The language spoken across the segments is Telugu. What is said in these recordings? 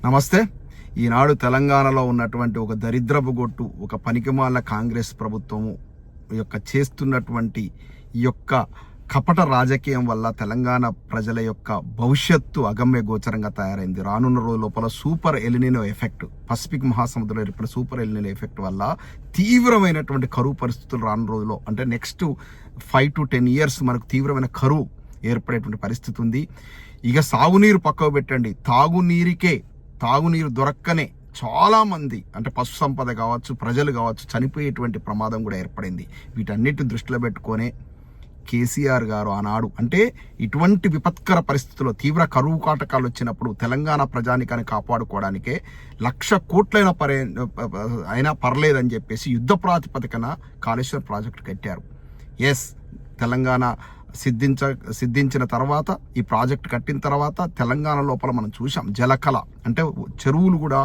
నమస్తే. ఈనాడు తెలంగాణలో ఉన్నటువంటి ఒక దరిద్రపు గొట్టు, ఒక పనికిమాల కాంగ్రెస్ ప్రభుత్వము యొక్క చేస్తున్నటువంటి ఈ యొక్క కపట రాజకీయం వల్ల తెలంగాణ ప్రజల యొక్క భవిష్యత్తు అగమ్య గోచరంగా తయారైంది. రానున్న రోజు లోపల సూపర్ ఎలినినో ఎఫెక్ట్, పసిఫిక్ మహాసముద్రంలో ఏర్పడిన సూపర్ ఎలినినో ఎఫెక్ట్ వల్ల తీవ్రమైనటువంటి కరువు పరిస్థితులు రానున్న రోజుల్లో, అంటే నెక్స్ట్ 5 to 10 years మనకు తీవ్రమైన కరువు ఏర్పడేటువంటి పరిస్థితి ఉంది. ఇక సాగునీరు పక్కకు పెట్టండి, తాగునీరు దొరక్కనే చాలా మంది, అంటే పశు సంపద కావచ్చు, ప్రజలు కావచ్చు, చనిపోయేటువంటి ప్రమాదం కూడా ఏర్పడింది. వీటన్నిటిని దృష్టిలో పెట్టుకొనే కేసీఆర్ గారు ఆనాడు, అంటే ఇటువంటి విపత్కర పరిస్థితుల్లో తీవ్ర కరువు కాటకాలు వచ్చినప్పుడు తెలంగాణ ప్రజానికాన్ని కాపాడుకోవడానికే 1,00,000 కోట్లైనా అయినా పర్లేదని చెప్పేసి యుద్ధ ప్రాతిపదికన కాళేశ్వరం ప్రాజెక్టు కట్టారు. ఎస్, తెలంగాణ సిద్ధించిన తర్వాత, ఈ ప్రాజెక్ట్ కట్టిన తర్వాత తెలంగాణ లోపల మనం చూసాం జలకళ, అంటే చెరువులు కూడా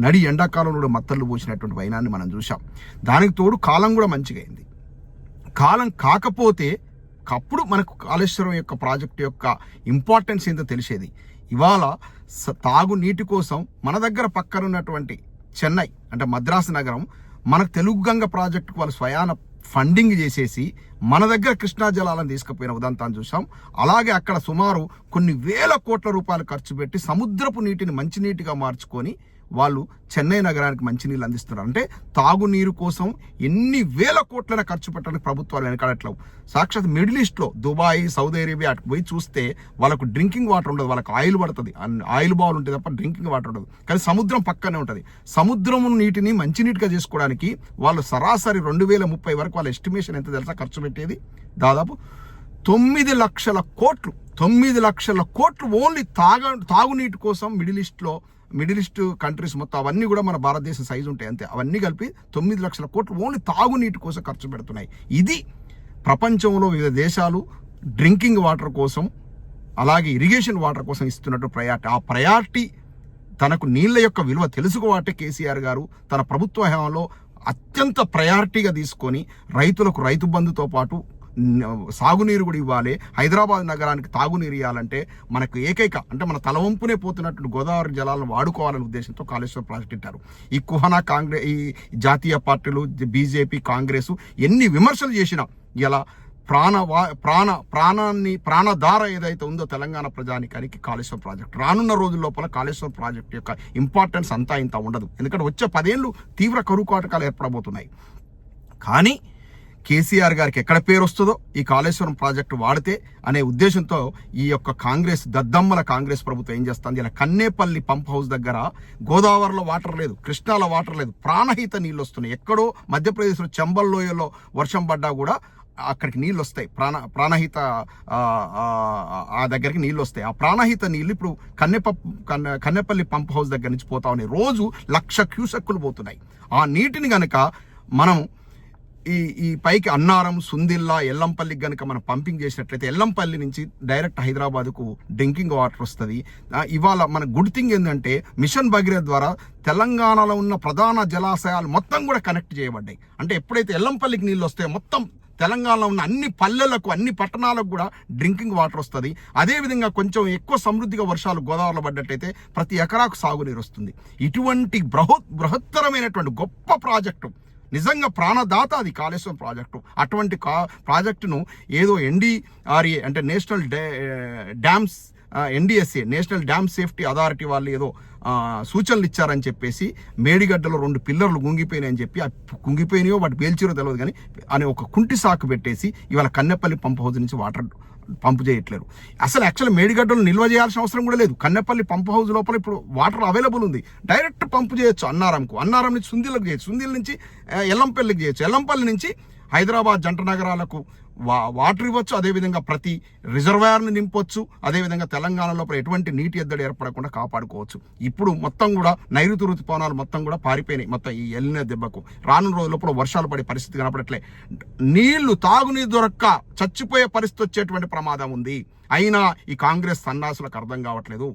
నడి ఎండాకాలంలో కూడా మత్తళ్ళు పోసినటువంటి వైనాన్ని మనం చూసాం. దానికి తోడు కాలం కూడా మంచిగా అయింది. కాలం కాకపోతే అప్పుడు మనకు కాళేశ్వరం యొక్క ప్రాజెక్టు యొక్క ఇంపార్టెన్స్ ఏంటో తెలిసేది. ఇవాళ తాగునీటి కోసం మన దగ్గర పక్కన ఉన్నటువంటి చెన్నై, అంటే మద్రాసు నగరం, మనకు తెలుగు గంగ ప్రాజెక్టుకు వాళ్ళు స్వయాన ఫండింగ్ చేసేసి మన దగ్గర కృష్ణా జలాలను తీసుకుపోయిన ఉదంతాన్ని చూసాం. అలాగే అక్కడ సుమారు కొన్ని వేల కోట్ల రూపాయలు ఖర్చు పెట్టి సముద్రపు నీటిని మంచినీటిగా మార్చుకొని వాళ్ళు చెన్నై నగరానికి మంచినీళ్ళు అందిస్తున్నారు. అంటే తాగునీరు కోసం ఎన్ని వేల కోట్లైనా ఖర్చు పెట్టడానికి ప్రభుత్వాలు వెనకాడట్లేవు. సాక్షాత్ మిడిల్ ఈస్ట్లో దుబాయ్, సౌదీ అరేబియా అటు పోయి చూస్తే వాళ్ళకు డ్రింకింగ్ వాటర్ ఉండదు, వాళ్ళకి ఆయిల్ పడుతుంది, ఆయిల్ బావులు ఉంటుంది తప్ప డ్రింకింగ్ వాటర్ ఉండదు. కానీ సముద్రం పక్కనే ఉంటుంది. సముద్రం నీటిని మంచినీటిగా చేసుకోవడానికి వాళ్ళు సరాసరి 2030 వరకు వాళ్ళ ఎస్టిమేషన్ ఎంత తెలుసా ఖర్చు పెట్టేది? దాదాపు 9 లక్షల కోట్లు. 9 లక్షల కోట్లు ఓన్లీ తాగునీటి కోసం మిడిల్ ఈస్ట్ కంట్రీస్ మొత్తం, అవన్నీ కూడా మన భారతదేశం సైజు ఉంటాయి అంతే, అవన్నీ కలిపి 9 లక్షల కోట్లు ఓన్లీ తాగునీటి కోసం ఖర్చు పెడుతున్నాయి. ఇది ప్రపంచంలో వివిధ దేశాలు డ్రింకింగ్ వాటర్ కోసం, అలాగే ఇరిగేషన్ వాటర్ కోసం ఇస్తున్నట్టు ప్రయారిటీ. ఆ ప్రయారిటీ, తనకు నీళ్ళ యొక్క విలువ తెలుసుకోవాటే కేసీఆర్ గారు తన ప్రభుత్వ హయాంలో అత్యంత ప్రయారిటీగా తీసుకొని రైతులకు రైతు బంధుతో పాటు సాగునీరు కూడా ఇవ్వాలి. హైదరాబాద్ నగరానికి తాగునీరు ఇవ్వాలంటే మనకు అంటే మన తలవంపునే పోతున్నట్టు గోదావరి జలాలను వాడుకోవాలనే ఉద్దేశంతో కాళేశ్వరం ప్రాజెక్ట్ ఇట్టారు. ఈ కుహనా కాంగ్రెస్, ఈ జాతీయ పార్టీలు, బీజేపీ, కాంగ్రెస్ ఎన్ని విమర్శలు చేసినా ఇలా ప్రాణధార ఏదైతే ఉందో తెలంగాణ ప్రజానికానికి కాళేశ్వరం ప్రాజెక్ట్, రానున్న రోజుల లోపల కాళేశ్వరం ప్రాజెక్ట్ యొక్క ఇంపార్టెన్స్ అంతా ఇంత ఉండదు. ఎందుకంటే వచ్చే 10 ఏళ్ళు తీవ్ర కరువు కాటకాలు ఏర్పడబోతున్నాయి. కానీ కేసీఆర్ గారికి ఎక్కడ పేరు వస్తుందో ఈ కాళేశ్వరం ప్రాజెక్టు వాడితే అనే ఉద్దేశంతో ఈ యొక్క దద్దమ్మల కాంగ్రెస్ ప్రభుత్వం ఏం చేస్తుంది, ఇలా కన్నేపల్లి పంప్ హౌస్ దగ్గర గోదావరిలో వాటర్ లేదు, కృష్ణాలో వాటర్ లేదు, ప్రాణహిత నీళ్ళు వస్తున్నాయి. ఎక్కడో మధ్యప్రదేశ్లో చంబల్ లోయలో వర్షం పడ్డా కూడా అక్కడికి నీళ్ళు వస్తాయి. ప్రాణహిత ఆ దగ్గరికి నీళ్ళు వస్తాయి. ఆ ప్రాణహిత నీళ్ళు ఇప్పుడు కన్నెపల్లి పంప్ హౌస్ దగ్గర నుంచి పోతా ఉన్నాయి. రోజు 1,00,000 క్యూసెక్కులు పోతున్నాయి. ఆ నీటిని గనక మనం ఈ పైకి అన్నారం, సుందిల్లా, ఎల్లంపల్లికి కనుక మనం పంపింగ్ చేసినట్లయితే ఎల్లంపల్లి నుంచి డైరెక్ట్ హైదరాబాద్కు డ్రింకింగ్ వాటర్ వస్తుంది. ఇవాళ మన గుడ్ థింగ్ ఏంటంటే మిషన్ భగీరథ ద్వారా తెలంగాణలో ఉన్న ప్రధాన జలాశయాలు మొత్తం కూడా కనెక్ట్ చేయబడ్డాయి. అంటే ఎప్పుడైతే ఎల్లంపల్లికి నీళ్ళు వస్తాయో మొత్తం తెలంగాణలో ఉన్న అన్ని పల్లెలకు, అన్ని పట్టణాలకు కూడా డ్రింకింగ్ వాటర్ వస్తుంది. అదేవిధంగా కొంచెం ఎక్కువ సమృద్ధిగా వర్షాలు గోదావరిలో పడ్డట్టయితే ప్రతి ఎకరాకు సాగునీరు వస్తుంది. ఇటువంటి బృహత్తరమైనటువంటి గొప్ప ప్రాజెక్టు, నిజంగా ప్రాణదాత అది కాళేశ్వరం ప్రాజెక్టు. అటువంటి ప్రాజెక్టును ఏదో NDRA, అంటే national dams, NDSA, national dam safety authority వాళ్ళు ఏదో సూచనలు ఇచ్చారని చెప్పేసి మేడిగడ్డలో 2 పిల్లర్లు కుంగిపోయినాయని చెప్పి, ఆ కుంగిపోయినాయో వాటి పేల్చిరో తెలియదు కానీ అని ఒక కుంటి సాకు పెట్టేసి ఇవాళ కన్నెపల్లి పంప్ హౌస్ నుంచి వాటర్ పంపు చేయట్లేరు. అసలు యాక్చువల్ మేడిగడ్డలు నిల్వ చేయాల్సిన అవసరం కూడా లేదు. కన్నెపల్లి పంప్ హౌస్ లోపల ఇప్పుడు వాటర్ అవైలబుల్ ఉంది. డైరెక్ట్ పంపు చేయొచ్చు అన్నారం నుంచి సుందిలకు చేయొచ్చు, సుందిల నుంచి ఎల్లంపల్లికి చేయొచ్చు, ఎల్లంపల్లి నుంచి హైదరాబాద్ జంట నగరాలకు వాటర్ ఇవ్వచ్చు. అదేవిధంగా ప్రతి రిజర్వాయర్ని నింపొచ్చు. అదేవిధంగా తెలంగాణ లోపల ఎటువంటి నీటి ఎద్దడి ఏర్పడకుండా కాపాడుకోవచ్చు. ఇప్పుడు మొత్తం కూడా నైరుతి ఋతుపవనాలు మొత్తం కూడా పారిపోయినాయి. మొత్తం ఈ ఎల్నినో దెబ్బకు రానున్న రోజుల లోపల వర్షాలు పడే పరిస్థితి కనపడట్లే. తాగునీరు దొరక్క చచ్చిపోయే పరిస్థితి వచ్చేటువంటి ప్రమాదం ఉంది. అయినా ఈ కాంగ్రెస్ సన్నాసులకు అర్థం కావట్లేదు.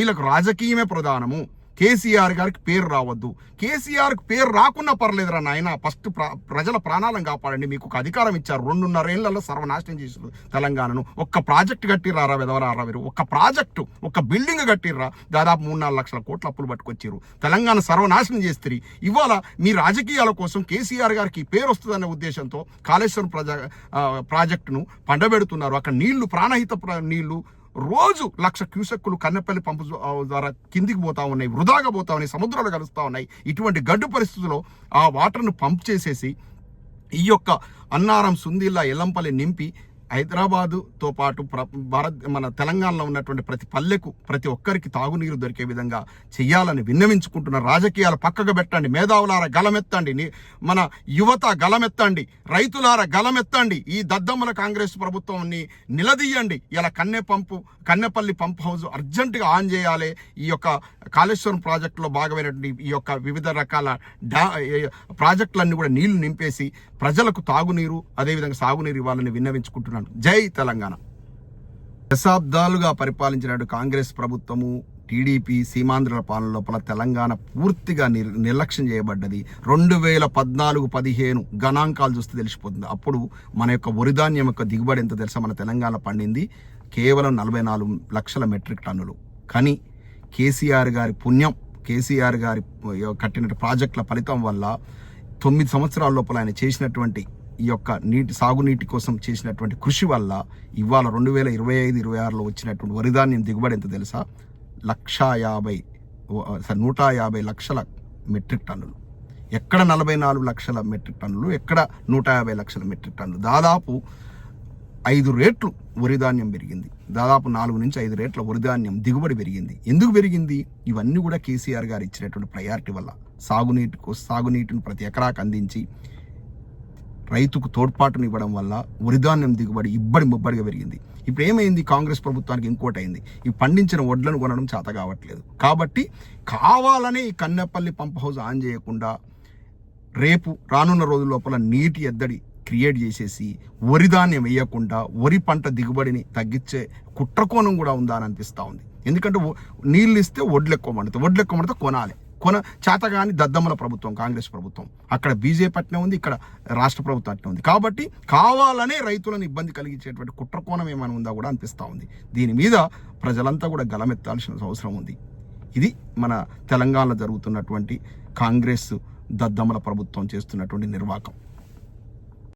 వీళ్ళకు రాజకీయమే ప్రధానము. కేసీఆర్ గారికి పేరు రావద్దు. కేసీఆర్కి పేరు రాకున్నా పర్లేదురా నాయన, ఫస్ట్ ప్రజల ప్రాణాలను కాపాడండి. మీకు ఒక అధికారం ఇచ్చారు, 2.5 ఏళ్లలో సర్వనాశనం చేసారు తెలంగాణను. ఒక్క ప్రాజెక్టు కట్టిర్రా విధవరారా మీరు? ఒక్క ప్రాజెక్టు, ఒక్క బిల్డింగ్ కట్టిర్రా? దాదాపు 3-4 లక్షల కోట్ల అప్పులు పట్టుకొచ్చారు, తెలంగాణ సర్వనాశనం చేస్తారు. ఇవాళ మీ రాజకీయాల కోసం కేసీఆర్ గారికి పేరు వస్తుందనే ఉద్దేశంతో కాళేశ్వరం ప్రాజెక్టును పండబెడుతున్నారు. అక్కడ నీళ్లు, ప్రాణహిత నీళ్లు రోజు 1,00,000 క్యూసెక్కులు కన్నెపల్లి పంపు ద్వారా కిందికి పోతా ఉన్నాయి, వృధాగా పోతా ఉన్నాయి, సముద్రాలు కలుస్తూ ఉన్నాయి. ఇటువంటి గడ్డు పరిస్థితుల్లో ఆ వాటర్ను పంప్ చేసేసి ఈ యొక్క అన్నారం, సుందిల్లా, ఎల్లంపల్లి నింపి హైదరాబాదుతో పాటు మన తెలంగాణలో ఉన్నటువంటి ప్రతి పల్లెకు, ప్రతి ఒక్కరికి తాగునీరు దొరికే విధంగా చెయ్యాలని విన్నవించుకుంటున్న రాజకీయాలు పక్కకు పెట్టండి. మేధావులార గలమెత్తండి, మన యువత గలమెత్తండి, రైతులార గలమెత్తండి. ఈ దద్దమ్మల కాంగ్రెస్ ప్రభుత్వాన్ని నిలదీయండి. ఇలా కన్నెపల్లి పంప్ హౌస్ అర్జెంటుగా ఆన్ చేయాలి. ఈ యొక్క కాళేశ్వరం ప్రాజెక్టులో భాగమైనటువంటి ఈ యొక్క వివిధ రకాల ప్రాజెక్టులన్నీ కూడా నీళ్లు నింపేసి ప్రజలకు తాగునీరు, అదేవిధంగా సాగునీరు ఇవ్వాలని విన్నవించుకుంటున్నాను. జై తెలంగాణ. దశాబ్దాలుగా పరిపాలించిన కాంగ్రెస్ ప్రభుత్వము, టీడీపీ, సీమాంధ్రుల పాలన లోపల తెలంగాణ పూర్తిగా నిర్లక్ష్యం చేయబడ్డది. 2014-15 గణాంకాలు చూస్తే తెలిసిపోతుంది. అప్పుడు మన యొక్క వరిధాన్యం యొక్క దిగుబడి ఎంత తెలుసా? మన తెలంగాణ పండింది కేవలం 44 లక్షల మెట్రిక్ టన్నులు. కానీ కేసీఆర్ గారి పుణ్యం, కేసీఆర్ గారి కట్టిన ప్రాజెక్టుల ఫలితం వల్ల 9 సంవత్సరాల లోపల ఆయన చేసినటువంటి ఈ యొక్క సాగునీటి కోసం చేసినటువంటి కృషి వల్ల ఇవాళ 2025-26లో వచ్చినటువంటి వరిధాన్యం దిగుబడి ఎంత తెలుసా? 150 లక్షల మెట్రిక్ టన్నులు. ఎక్కడ 44 లక్షల మెట్రిక్ టన్నులు, ఎక్కడ 150 లక్షల మెట్రిక్ టన్నులు. దాదాపు 5 రెట్లు వరిధాన్యం పెరిగింది. దాదాపు 4 నుంచి 5 రెట్ల వరిధాన్యం దిగుబడి పెరిగింది. ఎందుకు పెరిగింది? ఇవన్నీ కూడా కేసీఆర్ గారు ఇచ్చినటువంటి ప్రయారిటీ వల్ల. సాగునీటిని ప్రతి ఎకరాకు అందించి రైతుకు తోడ్పాటును ఇవ్వడం వల్ల వరిధాన్యం దిగుబడి ముబ్బడిగా పెరిగింది. ఇప్పుడు ఏమైంది? కాంగ్రెస్ ప్రభుత్వానికి ఇంకోటి అయింది, ఈ పండించిన వడ్లను కొనడం చేత కావట్లేదు. కాబట్టి కావాలనే ఈ కన్నెపల్లి పంప్ హౌస్ ఆన్ చేయకుండా రేపు రానున్న రోజుల లోపల నీటి ఎద్దడి క్రియేట్ చేసేసి వరిధాన్యం వేయకుండా వరి పంట దిగుబడిని తగ్గించే కుట్రకోణం కూడా ఉందా అని అనిపిస్తూ ఉంది. ఎందుకంటే నీళ్ళు ఇస్తే వడ్లు ఎక్కువ పండితే కొనాలి. చేతగాని దద్దమ్మల ప్రభుత్వం కాంగ్రెస్ ప్రభుత్వం. అక్కడ బీజేపీ అట్నే ఉంది, ఇక్కడ రాష్ట్ర ప్రభుత్వం అట్నే ఉంది. కాబట్టి కావాలనే రైతులను ఇబ్బంది కలిగించేటువంటి కుట్రకోణం ఏమైనా ఉందా కూడా అనిపిస్తూ ఉంది. దీని మీద ప్రజలంతా కూడా గలమెత్తాల్సిన అవసరం ఉంది. ఇది మన తెలంగాణలో జరుగుతున్నటువంటి కాంగ్రెస్ దద్దమ్మల ప్రభుత్వం చేస్తున్నటువంటి నిర్వాకం.